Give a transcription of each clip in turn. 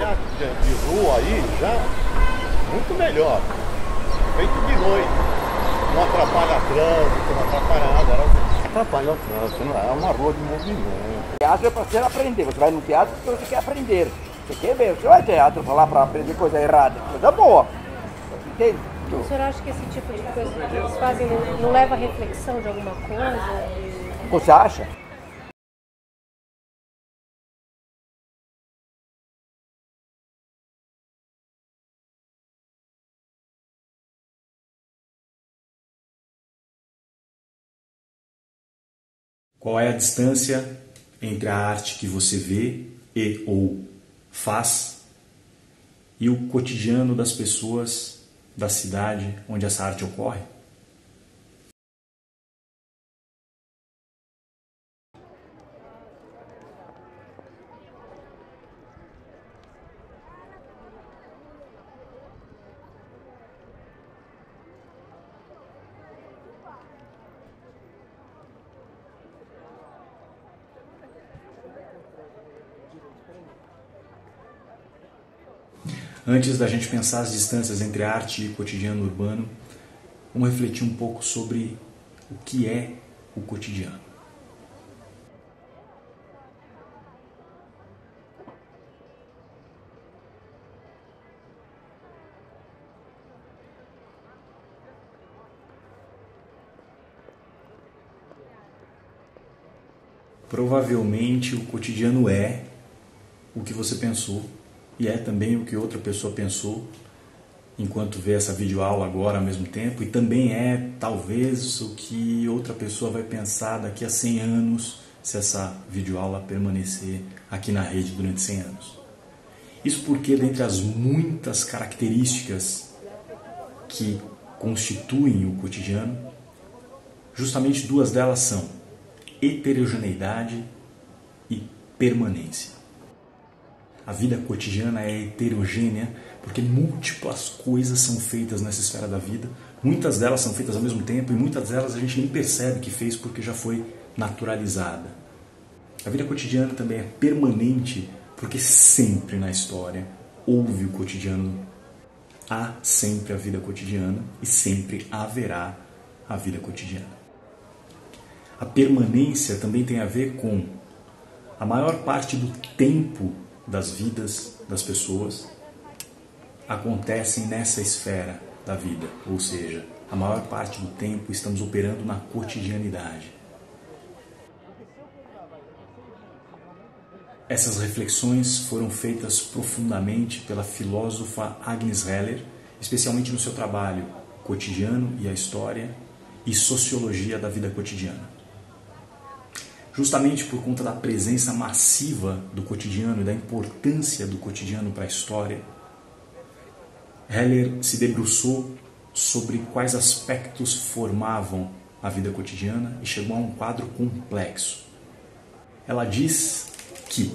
arte de rua aí já muito melhor. Feito de noite. Não atrapalha trânsito, não atrapalha nada. Atrapalha o trânsito, não é uma rua de movimento. Teatro é para ser aprender. Você vai no teatro porque você quer aprender. Você quer ver. Você vai ao teatro falar para aprender coisa errada. Coisa boa. Entende? O senhor acha que esse tipo de coisa que eles fazem não leva a reflexão de alguma coisa? Você acha? Qual é a distância entre a arte que você vê e ou faz e o cotidiano das pessoas da cidade onde essa arte ocorre? Antes da gente pensar as distâncias entre arte e cotidiano urbano, vamos refletir um pouco sobre o que é o cotidiano. Provavelmente o cotidiano é o que você pensou e é também o que outra pessoa pensou enquanto vê essa videoaula agora ao mesmo tempo, e também é talvez o que outra pessoa vai pensar daqui a 100 anos se essa videoaula permanecer aqui na rede durante 100 anos. Isso porque, dentre as muitas características que constituem o cotidiano, justamente duas delas são heterogeneidade e permanência. A vida cotidiana é heterogênea porque múltiplas coisas são feitas nessa esfera da vida. Muitas delas são feitas ao mesmo tempo e muitas delas a gente nem percebe que fez porque já foi naturalizada. A vida cotidiana também é permanente porque sempre na história houve o cotidiano. Há sempre a vida cotidiana e sempre haverá a vida cotidiana. A permanência também tem a ver com a maior parte do tempo das vidas das pessoas acontecem nessa esfera da vida, ou seja, a maior parte do tempo estamos operando na cotidianidade. Essas reflexões foram feitas profundamente pela filósofa Agnes Heller, especialmente no seu trabalho Cotidiano e a História e Sociologia da Vida Cotidiana. Justamente por conta da presença massiva do cotidiano e da importância do cotidiano para a história, Heller se debruçou sobre quais aspectos formavam a vida cotidiana e chegou a um quadro complexo. Ela diz que,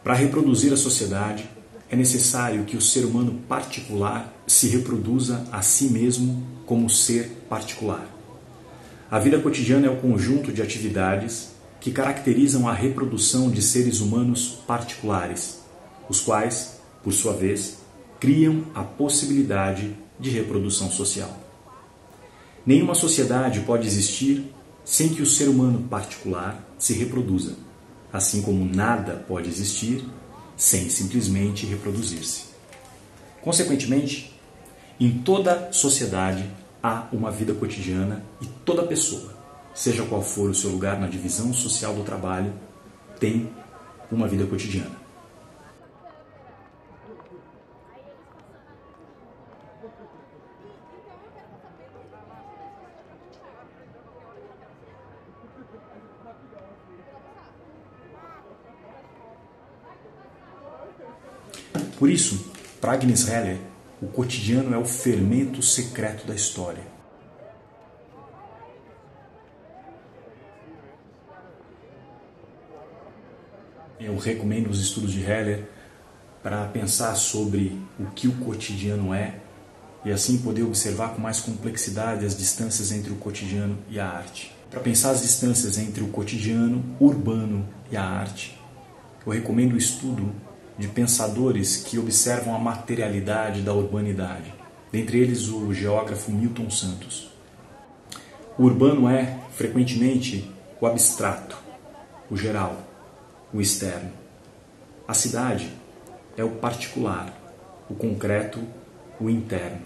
para reproduzir a sociedade, é necessário que o ser humano particular se reproduza a si mesmo como ser particular. A vida cotidiana é o conjunto de atividades que caracterizam a reprodução de seres humanos particulares, os quais, por sua vez, criam a possibilidade de reprodução social. Nenhuma sociedade pode existir sem que o ser humano particular se reproduza, assim como nada pode existir sem simplesmente reproduzir-se. Consequentemente, em toda sociedade há uma vida cotidiana e toda pessoa, seja qual for o seu lugar na divisão social do trabalho, tem uma vida cotidiana. Por isso, para Agnes Heller, o cotidiano é o fermento secreto da história. Eu recomendo os estudos de Heller para pensar sobre o que o cotidiano é e assim poder observar com mais complexidade as distâncias entre o cotidiano e a arte. Para pensar as distâncias entre o cotidiano, urbano e a arte, eu recomendo o estudo de pensadores que observam a materialidade da urbanidade, dentre eles o geógrafo Milton Santos. O urbano é, frequentemente, o abstrato, o geral, o externo. A cidade é o particular, o concreto, o interno.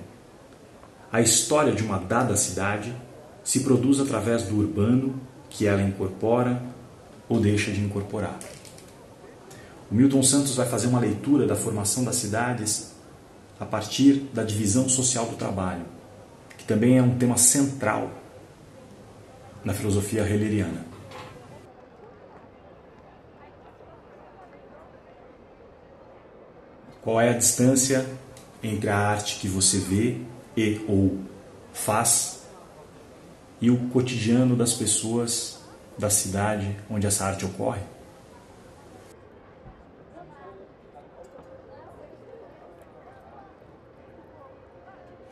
A história de uma dada cidade se produz através do urbano que ela incorpora ou deixa de incorporar. O Milton Santos vai fazer uma leitura da formação das cidades a partir da divisão social do trabalho, que também é um tema central na filosofia hegeleriana. Qual é a distância entre a arte que você vê e ou faz e o cotidiano das pessoas da cidade onde essa arte ocorre?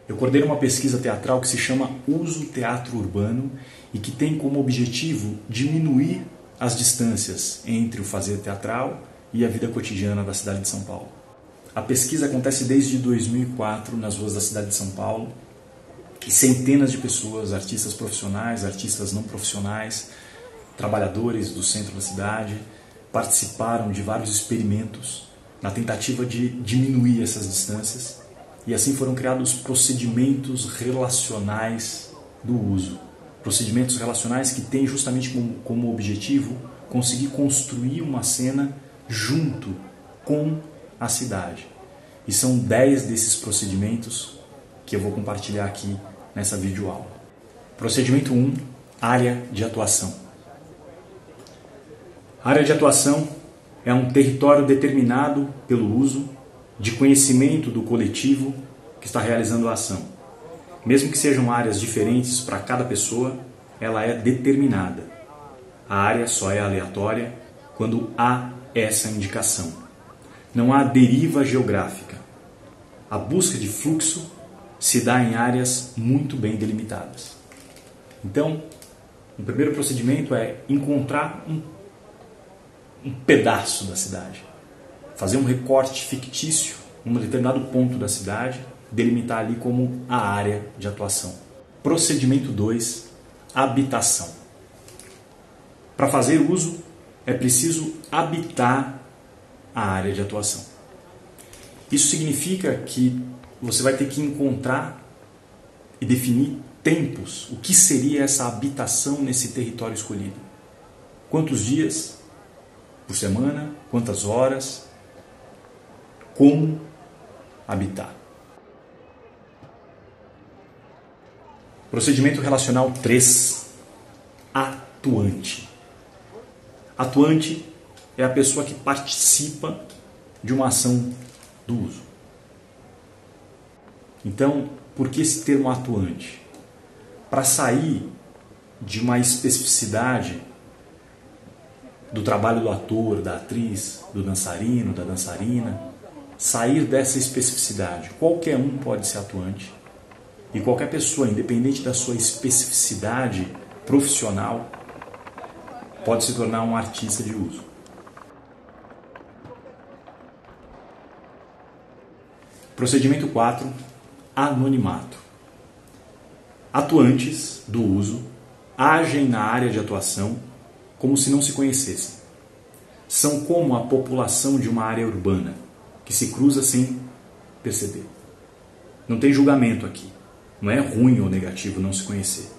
Eu coordeno uma pesquisa teatral que se chama Uso Teatro Urbano e que tem como objetivo diminuir as distâncias entre o fazer teatral e a vida cotidiana da cidade de São Paulo. A pesquisa acontece desde 2004 nas ruas da cidade de São Paulo e centenas de pessoas, artistas profissionais, artistas não profissionais, trabalhadores do centro da cidade, participaram de vários experimentos na tentativa de diminuir essas distâncias e assim foram criados procedimentos relacionais do uso. Procedimentos relacionais que têm justamente como objetivo conseguir construir uma cena junto com a cidade. E são 10 desses procedimentos que eu vou compartilhar aqui nessa videoaula. Procedimento 1, área de atuação. A área de atuação é um território determinado pelo uso de conhecimento do coletivo que está realizando a ação. Mesmo que sejam áreas diferentes para cada pessoa, ela é determinada. A área só é aleatória quando há essa indicação. Não há deriva geográfica. A busca de fluxo se dá em áreas muito bem delimitadas. Então, o primeiro procedimento é encontrar um pedaço da cidade. Fazer um recorte fictício em um determinado ponto da cidade, delimitar ali como a área de atuação. Procedimento 2, habitação. Para fazer uso, é preciso habitar a área de atuação. Isso significa que você vai ter que encontrar e definir tempos. O que seria essa habitação nesse território escolhido? Quantos dias por semana? Quantas horas? Como habitar? Procedimento relacional 3. Atuante. Atuante é a pessoa que participa de uma ação do uso. Então, por que esse termo atuante? Para sair de uma especificidade do trabalho do ator, da atriz, do dançarino, da dançarina, sair dessa especificidade. Qualquer um pode ser atuante e qualquer pessoa, independente da sua especificidade profissional, pode se tornar um artista de uso. Procedimento 4, anonimato. Atuantes do uso agem na área de atuação como se não se conhecessem. São como a população de uma área urbana, que se cruza sem perceber. Não tem julgamento aqui. Não é ruim ou negativo não se conhecer.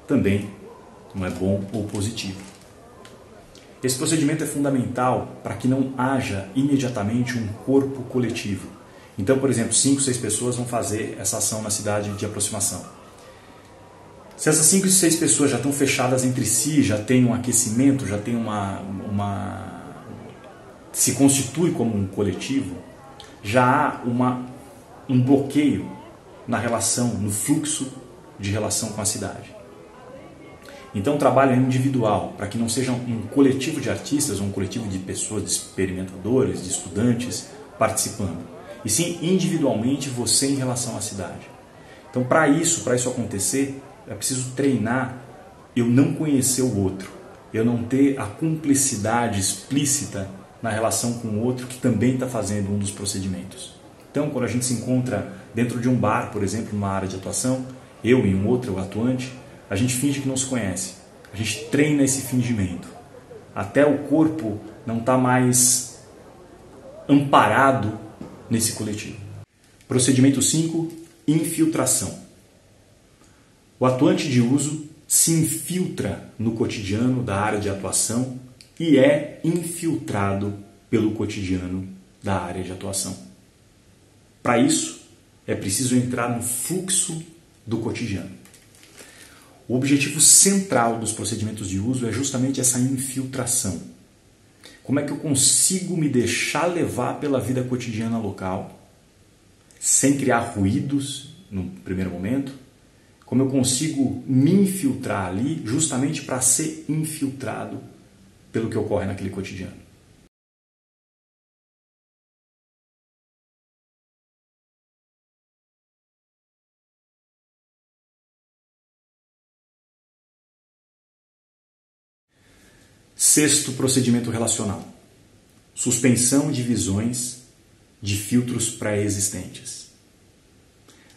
Também não é bom ou positivo. Esse procedimento é fundamental para que não haja imediatamente um corpo coletivo. Então, por exemplo, 5, 6 pessoas vão fazer essa ação na cidade de aproximação. Se essas 5 e 6 pessoas já estão fechadas entre si, já tem um aquecimento, já tem se constitui como um coletivo, já há um bloqueio na relação, no fluxo de relação com a cidade. Então o trabalho é individual, para que não seja um coletivo de artistas, ou um coletivo de pessoas, de experimentadores, de estudantes participando, e sim individualmente você em relação à cidade. Então para isso acontecer, é preciso treinar eu não conhecer o outro, eu não ter a cumplicidade explícita na relação com o outro que também está fazendo um dos procedimentos. Então, quando a gente se encontra dentro de um bar, por exemplo, numa área de atuação, eu e um outro atuante, a gente finge que não se conhece. A gente treina esse fingimento. Até o corpo não está mais amparado nesse coletivo. Procedimento 5, infiltração. O atuante de uso se infiltra no cotidiano da área de atuação e é infiltrado pelo cotidiano da área de atuação. Para isso, é preciso entrar no fluxo do cotidiano. O objetivo central dos procedimentos de uso é justamente essa infiltração. Como é que eu consigo me deixar levar pela vida cotidiana local, sem criar ruídos no primeiro momento? Como eu consigo me infiltrar ali justamente para ser infiltrado pelo que ocorre naquele cotidiano? Sexto procedimento relacional: suspensão de visões de filtros pré-existentes.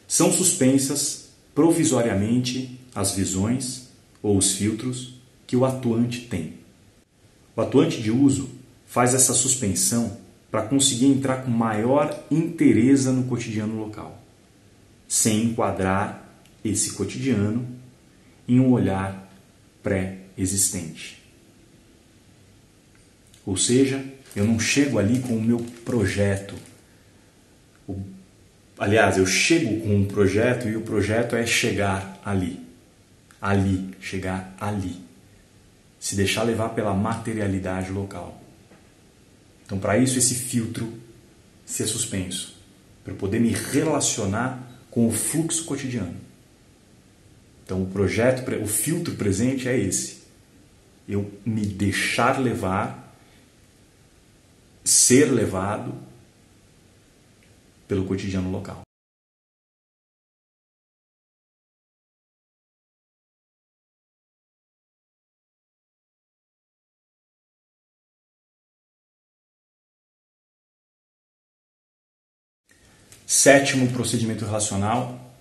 São suspensas provisoriamente as visões ou os filtros que o atuante tem. O atuante de uso faz essa suspensão para conseguir entrar com maior inteireza no cotidiano local, sem enquadrar esse cotidiano em um olhar pré-existente. Ou seja, eu não chego ali com o meu projeto. Aliás, eu chego com um projeto e o projeto é chegar ali. Chegar ali. Se deixar levar pela materialidade local. Então, para isso, esse filtro ser suspenso. Para eu poder me relacionar com o fluxo cotidiano. Então, o filtro presente é esse. Eu me deixar levar, ser levado pelo cotidiano local. Sétimo procedimento relacional,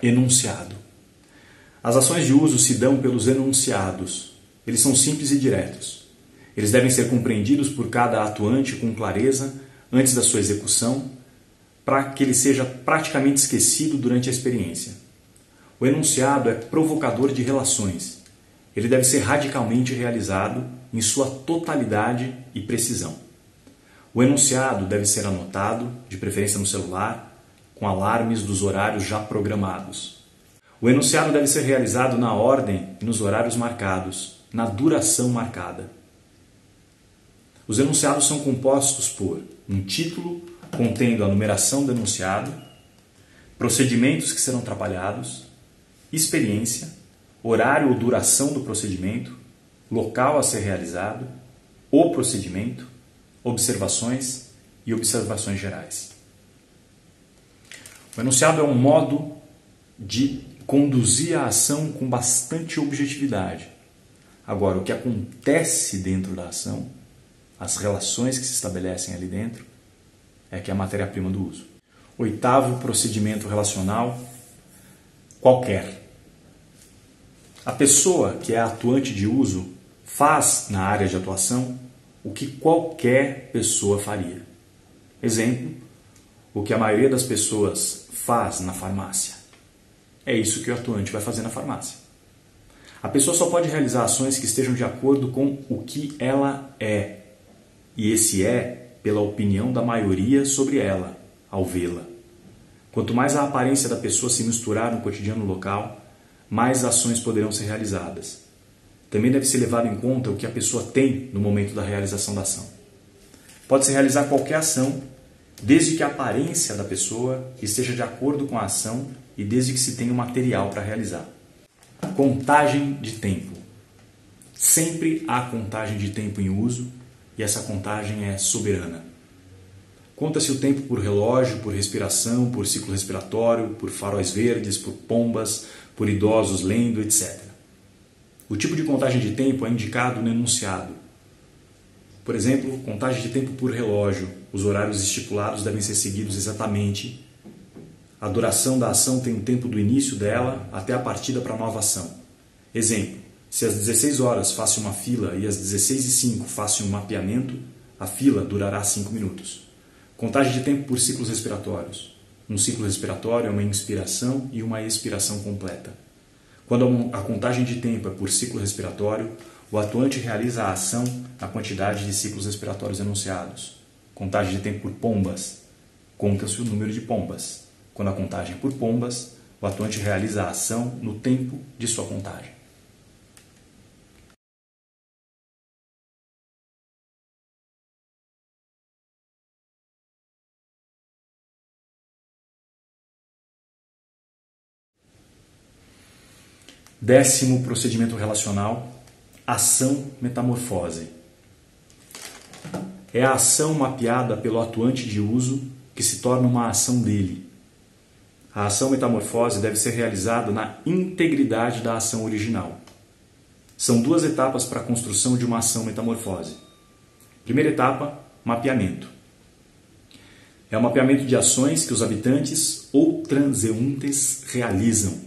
enunciado. As ações de uso se dão pelos enunciados. Eles são simples e diretos. Eles devem ser compreendidos por cada atuante com clareza antes da sua execução, para que ele seja praticamente esquecido durante a experiência. O enunciado é provocador de relações. Ele deve ser radicalmente realizado em sua totalidade e precisão. O enunciado deve ser anotado, de preferência no celular, com alarmes dos horários já programados. O enunciado deve ser realizado na ordem e nos horários marcados, na duração marcada. Os enunciados são compostos por um título contendo a numeração do enunciado, procedimentos que serão trabalhados, experiência, horário ou duração do procedimento, local a ser realizado, o procedimento, observações e observações gerais. O enunciado é um modo de conduzir a ação com bastante objetividade. Agora, o que acontece dentro da ação, as relações que se estabelecem ali dentro, é que é a matéria-prima do uso. Oitavo procedimento relacional, qualquer. A pessoa que é atuante de uso faz na área de atuação o que qualquer pessoa faria. Exemplo, o que a maioria das pessoas faz na farmácia. É isso que o atuante vai fazer na farmácia. A pessoa só pode realizar ações que estejam de acordo com o que ela é. E esse é pela opinião da maioria sobre ela, ao vê-la. Quanto mais a aparência da pessoa se misturar no cotidiano local, mais ações poderão ser realizadas. Também deve ser levado em conta o que a pessoa tem no momento da realização da ação. Pode-se realizar qualquer ação, desde que a aparência da pessoa esteja de acordo com a ação e desde que se tenha o material para realizar. Contagem de tempo. Sempre há contagem de tempo em uso e essa contagem é soberana. Conta-se o tempo por relógio, por respiração, por ciclo respiratório, por faróis verdes, por pombas, por idosos lendo, etc. O tipo de contagem de tempo é indicado no enunciado. Por exemplo, contagem de tempo por relógio. Os horários estipulados devem ser seguidos exatamente. A duração da ação tem o tempo do início dela até a partida para a nova ação. Exemplo, se às 16 horas faço uma fila e às 16h05 faço um mapeamento, a fila durará 5 minutos. Contagem de tempo por ciclos respiratórios. Um ciclo respiratório é uma inspiração e uma expiração completa. Quando a contagem de tempo é por ciclo respiratório, o atuante realiza a ação na quantidade de ciclos respiratórios enunciados. Contagem de tempo por pombas. Conta-se o número de pombas. Quando a contagem é por pombas, o atuante realiza a ação no tempo de sua contagem. Décimo procedimento relacional, ação-metamorfose. É a ação mapeada pelo atuante de uso que se torna uma ação dele. A ação-metamorfose deve ser realizada na integridade da ação original. São 2 etapas para a construção de uma ação-metamorfose. Primeira etapa, mapeamento. É o mapeamento de ações que os habitantes ou transeuntes realizam,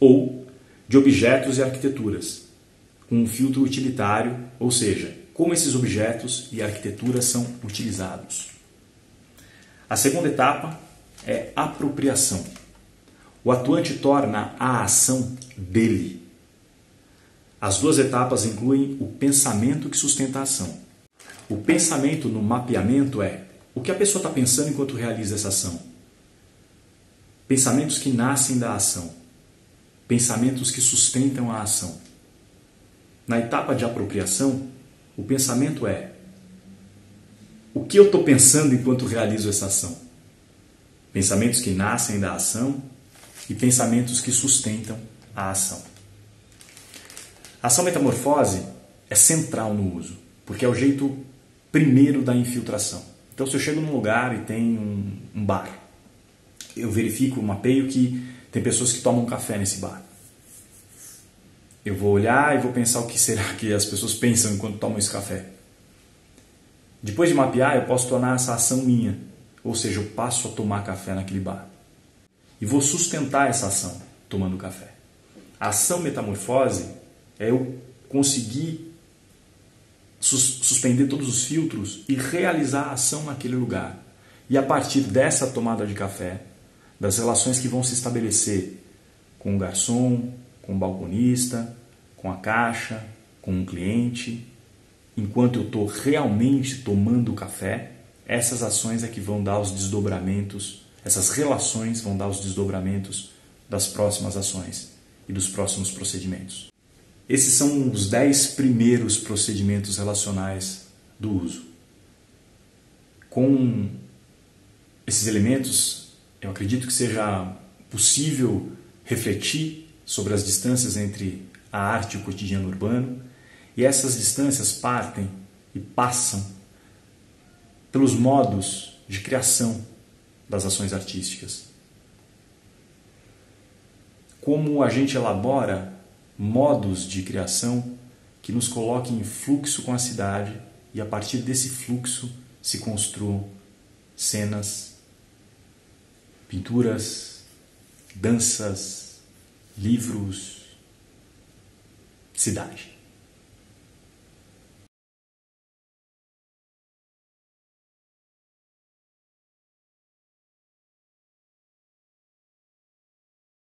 ou de objetos e arquiteturas, com um filtro utilitário, ou seja, como esses objetos e arquiteturas são utilizados. A segunda etapa é apropriação. O atuante torna a ação dele. As 2 etapas incluem o pensamento que sustenta a ação. O pensamento no mapeamento é o que a pessoa está pensando enquanto realiza essa ação. Pensamentos que nascem da ação. Pensamentos que sustentam a ação. Na etapa de apropriação, o pensamento é o que eu estou pensando enquanto realizo essa ação. Pensamentos que nascem da ação e pensamentos que sustentam a ação. A ação-metamorfose é central no uso, porque é o jeito primeiro da infiltração. Então, se eu chego num lugar e tem um bar, eu verifico, mapeio que tem pessoas que tomam café nesse bar. Eu vou olhar e vou pensar o que será que as pessoas pensam enquanto tomam esse café. Depois de mapear, eu posso tornar essa ação minha. Ou seja, eu passo a tomar café naquele bar. E vou sustentar essa ação tomando café. A ação metamorfose é eu conseguir suspender todos os filtros e realizar a ação naquele lugar. E a partir dessa tomada de café, das relações que vão se estabelecer com o garçom, com o balconista, com a caixa, com o cliente, enquanto eu estou realmente tomando o café, essas ações é que vão dar os desdobramentos, essas relações vão dar os desdobramentos das próximas ações e dos próximos procedimentos. Esses são os 10 primeiros procedimentos relacionais do uso. Com esses elementos, eu acredito que seja possível refletir sobre as distâncias entre a arte e o cotidiano urbano, e essas distâncias partem e passam pelos modos de criação das ações artísticas. Como a gente elabora modos de criação que nos coloquem em fluxo com a cidade e a partir desse fluxo se construam cenas, pinturas, danças, livros, cidade.